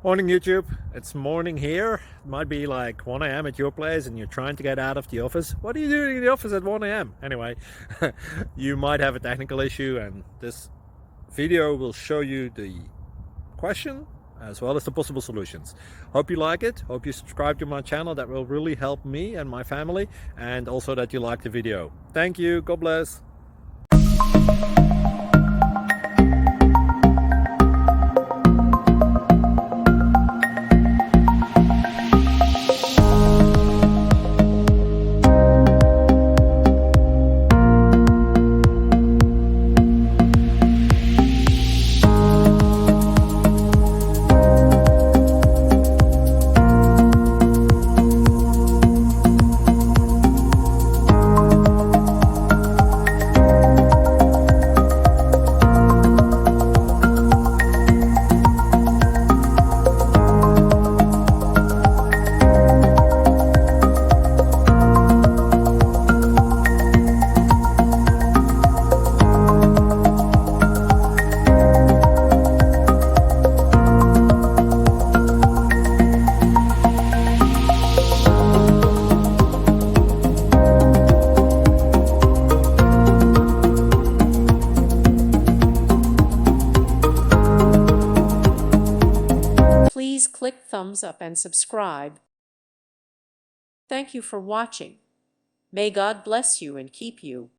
Morning YouTube, it's morning here. It might be like 1 a.m. at your place and you're trying to get out of the office. What are you doing in the office at 1 a.m.? Anyway, you might have a technical issue and this video will show you the question as well as the possible solutions. Hope you like it, hope you subscribe to my channel. That will really help me and my family, and also that you like the video. Thank you, God bless. Please click thumbs up and subscribe. Thank you for watching. May God bless you and keep you.